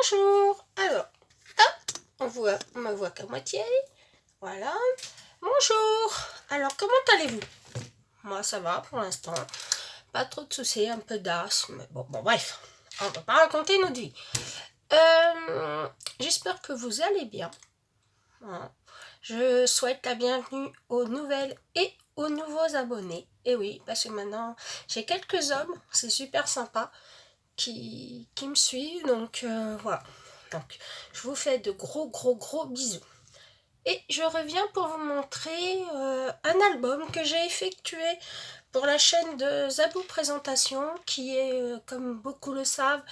Bonjour. Alors, hop, on me voit qu'à moitié. Voilà. Bonjour. Alors, comment allez-vous? Moi, ça va pour l'instant. Pas trop de soucis, un peu d'asthme. Bon, bref, on va pas raconter notre vie. J'espère que vous allez bien. Voilà. Je souhaite la bienvenue aux nouvelles et aux nouveaux abonnés. Et oui, parce que maintenant, j'ai quelques hommes, c'est super sympa, qui me suivent. Donc, voilà. Donc, je vous fais de gros bisous. Et je reviens pour vous montrer un album que j'ai effectué pour la chaîne de Zabou Présentation, qui est, comme beaucoup le savent,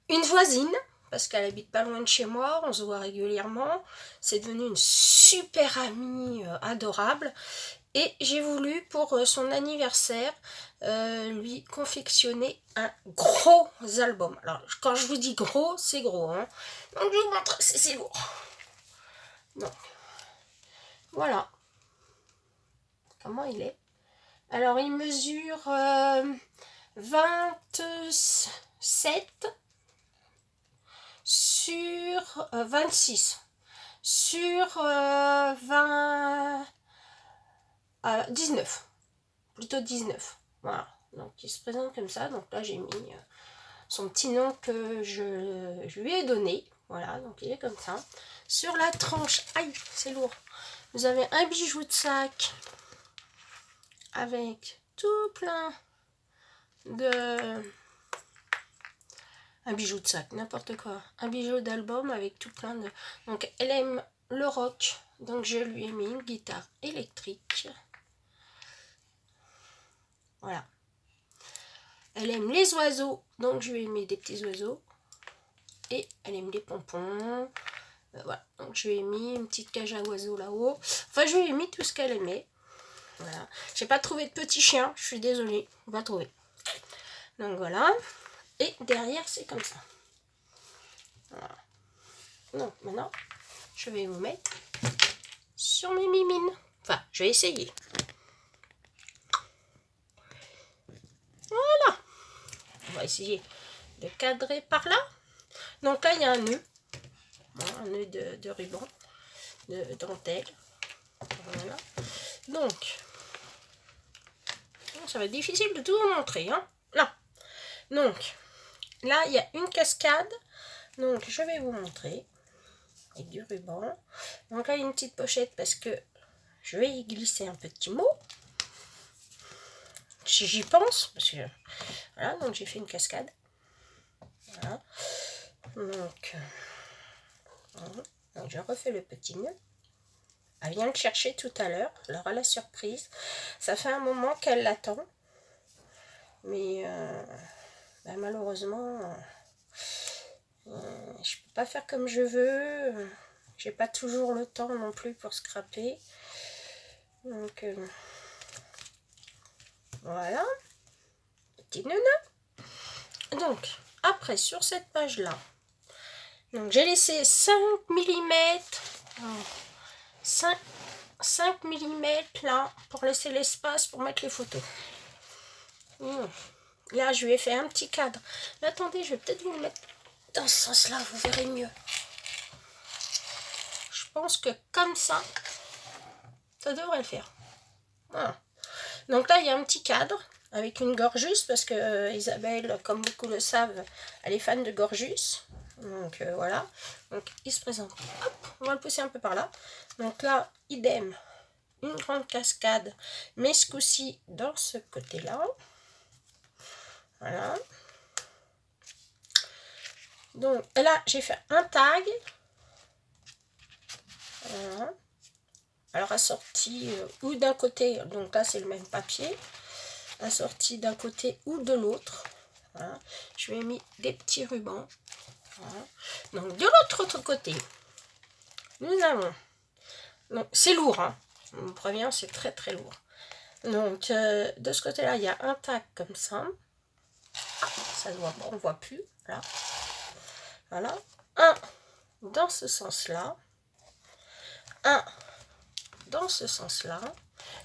une voisine, parce qu'elle habite pas loin de chez moi, on se voit régulièrement. C'est devenu une super amie adorable. Et j'ai voulu, pour son anniversaire, lui confectionner un gros album. Alors, quand je vous dis gros, c'est gros. Hein. Donc, je vous montre, c'est lourd. Donc, voilà. Comment il est? Alors, il mesure 27 sur 26 sur 19. Plutôt 19. Voilà. Donc, il se présente comme ça. Donc là, j'ai mis son petit nom que je lui ai donné. Voilà, donc il est comme ça. Sur la tranche, aïe, c'est lourd. Vous avez un bijou de sac avec tout plein de... Un bijou de sac, n'importe quoi. Un bijou d'album avec tout plein de... Donc, elle aime le rock. Donc, je lui ai mis une guitare électrique. Voilà. Elle aime les oiseaux. Donc, je lui ai mis des petits oiseaux. Et elle aime les pompons. Voilà. Donc, je lui ai mis une petite cage à oiseaux là-haut. Enfin, je lui ai mis tout ce qu'elle aimait. Voilà. J'ai pas trouvé de petit chien. Je suis désolée. On va trouver. Donc, voilà. Et derrière, c'est comme ça. Voilà. Donc, maintenant, je vais vous mettre sur mes mimines. Enfin, je vais essayer. Voilà. On va essayer de cadrer par là. Donc là, il y a un nœud. Voilà, un nœud de ruban, de dentelle. Voilà. Donc, ça va être difficile de tout vous montrer. Hein. Là. Donc, là, il y a une cascade. Donc, je vais vous montrer. Avec du ruban. Donc là, il y a une petite pochette parce que je vais y glisser un petit mot. Si j'y pense, parce que voilà, donc j'ai fait une cascade. Voilà. Donc je refais le petit nœud. Elle vient le chercher tout à l'heure. Alors à la surprise, ça fait un moment qu'elle l'attend. Mais malheureusement, je peux pas faire comme je veux. J'ai pas toujours le temps non plus pour scraper. Donc voilà. Petit nœud. Donc, après, sur cette page-là, donc j'ai laissé 5 mm, 5 mm là, pour laisser l'espace pour mettre les photos. Là, je lui ai fait un petit cadre. Mais attendez, je vais peut-être vous le mettre dans ce sens-là, vous verrez mieux. Je pense que comme ça, ça devrait le faire. Voilà. Donc là, il y a un petit cadre avec une Gorgus, parce que Isabelle, comme beaucoup le savent, elle est fan de Gorgus. Donc voilà. Donc il se présente. Hop, on va le pousser un peu par là. Donc là, idem, une grande cascade, mais ce coup-ci dans ce côté-là. Voilà. Donc là, j'ai fait un tag. Voilà. Alors assorti ou d'un côté, donc là c'est le même papier, assorti d'un côté ou de l'autre. Voilà. Je lui ai mis des petits rubans. Voilà. Donc de l'autre côté, nous avons, donc c'est lourd, hein. Je vous préviens, c'est très lourd. Donc de ce côté-là, il y a un tag comme ça. Ça se voit pas, on voit plus. Là. Voilà. Un dans ce sens-là. Un dans ce sens-là.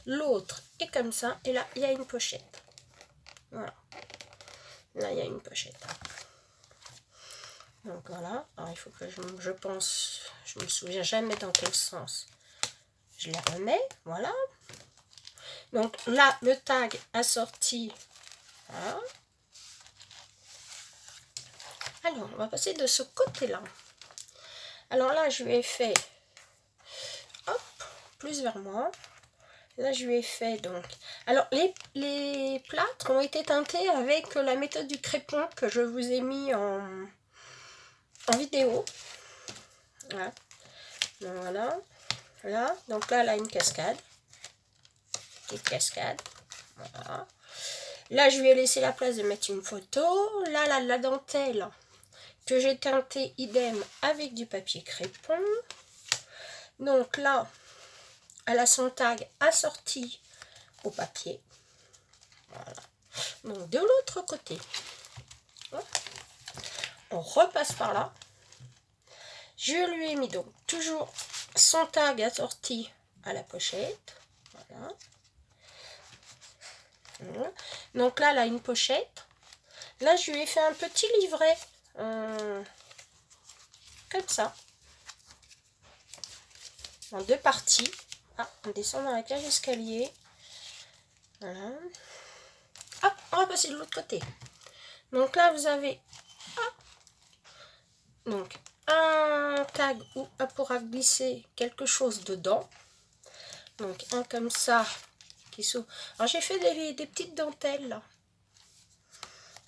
L'autre est comme ça. Et là, il y a une pochette. Voilà. Là, il y a une pochette. Donc voilà, alors il faut que je pense, je me souviens jamais dans quel sens je les remets, voilà. Donc là, le tag assorti, voilà. Alors, on va passer de ce côté-là. Alors là, je lui ai fait, hop, plus vers moi. Là, je lui ai fait donc... Alors, les plâtres ont été teintés avec la méthode du crépon que je vous ai mis en vidéo. Voilà. Donc, voilà. Là, donc là, elle a une cascade. Petite cascade. Voilà. Là, je lui ai laissé la place de mettre une photo. Là, la dentelle que j'ai teintée idem avec du papier crépon. Donc là, elle a son tag assorti au papier. Voilà. Donc de l'autre côté, on repasse par là. Je lui ai mis donc toujours son tag assorti à la pochette. Voilà. Voilà. Donc là, elle a une pochette. Là, je lui ai fait un petit livret. Comme ça. En deux parties. Ah, on descend dans la cage d'escalier. Voilà. Hop, on va passer de l'autre côté. Donc là, vous avez donc un tag où on pourra glisser quelque chose dedans. Donc un comme ça qui s'ouvre. Alors j'ai fait des petites dentelles là.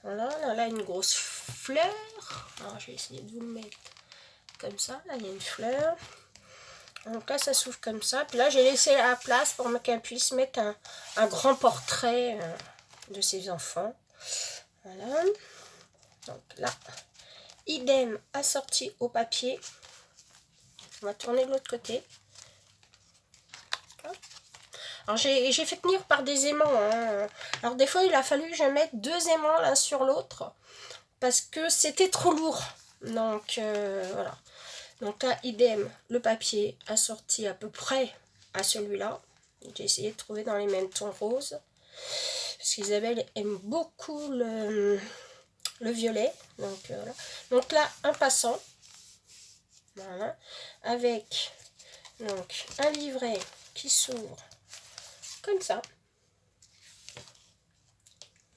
Voilà, là une grosse fleur. Alors je vais essayer de vous le mettre comme ça. Là il y a une fleur. Donc là ça s'ouvre comme ça. Puis là j'ai laissé la place pour qu'elle puisse mettre un grand portrait de ses enfants. Voilà. Donc là, idem assorti au papier. On va tourner de l'autre côté. Alors j'ai fait tenir par des aimants. Hein. Alors des fois il a fallu que je mette deux aimants l'un sur l'autre. Parce que c'était trop lourd. Donc voilà. Donc là, idem, le papier assorti à peu près à celui-là. J'ai essayé de trouver dans les mêmes tons roses. Parce qu'Isabelle aime beaucoup le violet. Donc voilà. Donc là, un passant. Voilà. Avec donc un livret qui s'ouvre comme ça.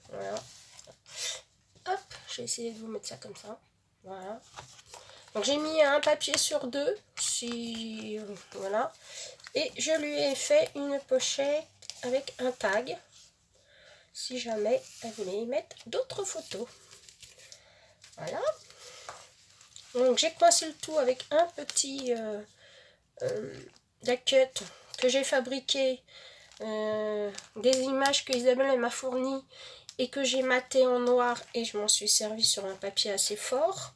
Voilà. Hop, je vais essayer de vous mettre ça comme ça. Voilà. Donc j'ai mis un papier sur deux, si voilà, et je lui ai fait une pochette avec un tag, si jamais elle voulait y mettre d'autres photos. Voilà. Donc j'ai coincé le tout avec un petit cut que j'ai fabriqué, des images que Isabelle m'a fournies et que j'ai maté en noir et je m'en suis servi sur un papier assez fort.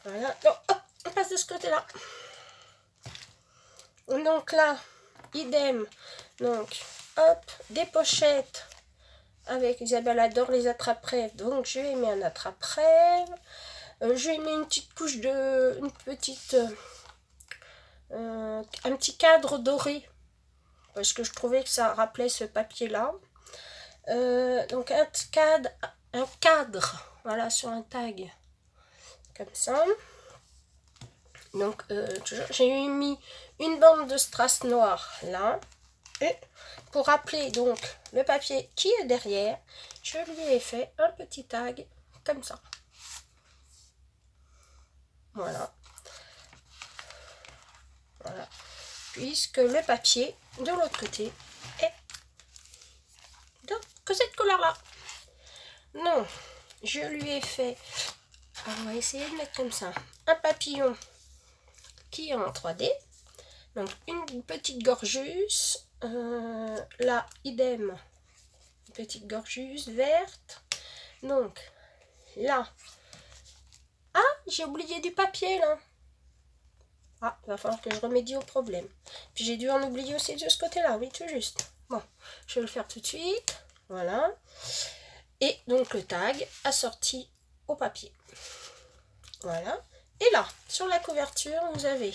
Voilà. Donc hop, on passe de ce côté-là. Donc là, idem, donc hop, des pochettes avec Isabelle adore les attrape-rêves, donc je lui ai mis un attrape-rêve. Je lui ai mis une petite couche de, un petit cadre doré parce que je trouvais que ça rappelait ce papier là. Donc un cadre, voilà, sur un tag comme ça. Donc j'ai mis une bande de strass noire là. Et pour rappeler donc le papier qui est derrière, je lui ai fait un petit tag comme ça. Voilà. Voilà. Puisque le papier de l'autre côté est de cette couleur-là. Non, je lui ai fait, alors on va essayer de mettre comme ça, un papillon qui est en 3D. Donc une petite gorgeuse. Là, idem, une petite gorgeuse verte. Donc là, ah, j'ai oublié du papier là. Ah, il va falloir que je remédie au problème. Puis j'ai dû en oublier aussi de ce côté-là, oui, tout juste. Bon, je vais le faire tout de suite. Voilà. Et donc le tag assorti au papier. Voilà. Et là, sur la couverture, vous avez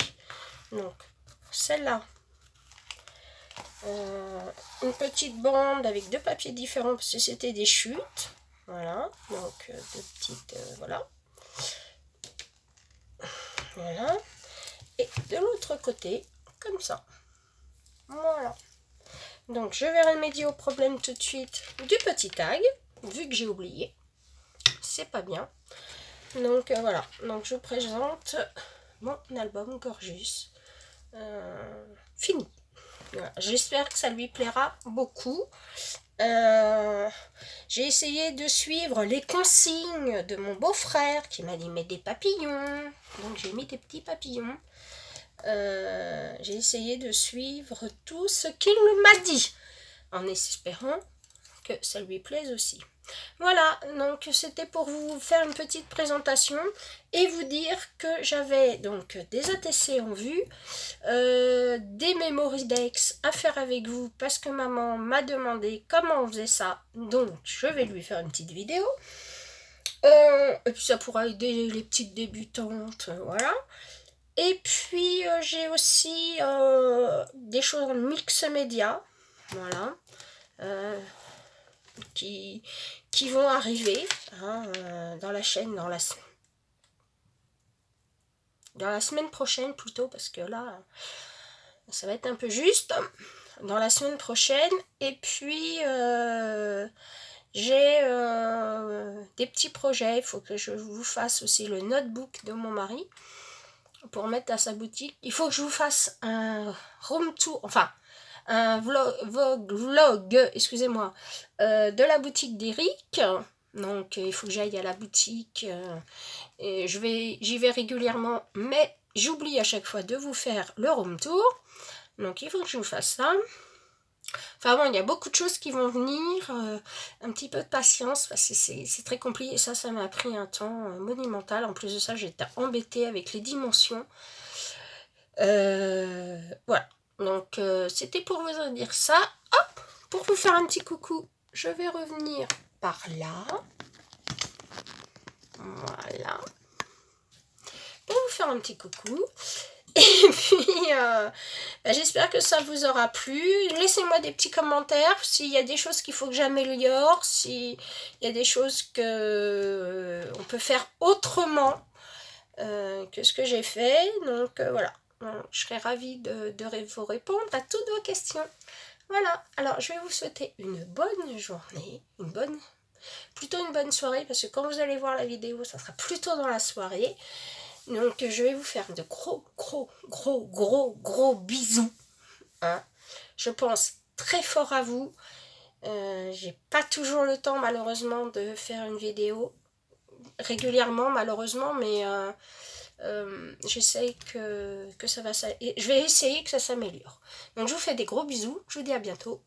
donc celle-là. Une petite bande avec deux papiers différents parce que c'était des chutes. Voilà. Donc deux petites... voilà. Voilà. Et de l'autre côté, comme ça. Voilà. Donc je vais remédier au problème tout de suite du petit tag, vu que j'ai oublié. C'est pas bien. Donc voilà. Donc je vous présente mon album Gorgeous. Fini. Voilà. J'espère que ça lui plaira beaucoup. J'ai essayé de suivre les consignes de mon beau-frère qui m'a dit mets des papillons. Donc j'ai mis des petits papillons. J'ai essayé de suivre tout ce qu'il m'a dit en espérant que ça lui plaise aussi. Voilà, donc c'était pour vous faire une petite présentation et vous dire que j'avais donc des ATC en vue, des memory decks à faire avec vous parce que maman m'a demandé comment on faisait ça, donc je vais lui faire une petite vidéo. Et puis ça pourra aider les petites débutantes, voilà. Et puis j'ai aussi des choses en mix média, voilà. Qui vont arriver dans la chaîne dans la semaine prochaine plutôt, parce que là ça va être un peu juste dans la semaine prochaine. Et puis j'ai des petits projets. Il faut que je vous fasse aussi le notebook de mon mari pour mettre à sa boutique. Il faut que je vous fasse un room tour, enfin un vlog, excusez-moi, de la boutique d'Eric. Donc il faut que j'aille à la boutique, et j'y vais régulièrement, mais j'oublie à chaque fois de vous faire le room tour. Donc il faut que je vous fasse ça. Enfin bon, il y a beaucoup de choses qui vont venir, un petit peu de patience parce que c'est très compliqué. Ça m'a pris un temps monumental. En plus de ça, j'étais embêtée avec les dimensions. Voilà. Donc c'était pour vous dire ça. Hop, pour vous faire un petit coucou, je vais revenir par là. Voilà. Pour vous faire un petit coucou. Et puis j'espère que ça vous aura plu. Laissez-moi des petits commentaires s'il y a des choses qu'il faut que j'améliore, s'il y a des choses que on peut faire autrement que ce que j'ai fait. Donc voilà. Je serai ravie de vous répondre à toutes vos questions. Voilà, alors je vais vous souhaiter une bonne journée, plutôt une bonne soirée, parce que quand vous allez voir la vidéo, ça sera plutôt dans la soirée. Donc je vais vous faire de gros bisous. Je pense très fort à vous. J'ai pas toujours le temps malheureusement de faire une vidéo régulièrement malheureusement, mais j'essaye que ça va, je vais essayer que ça s'améliore. Donc je vous fais des gros bisous, je vous dis à bientôt.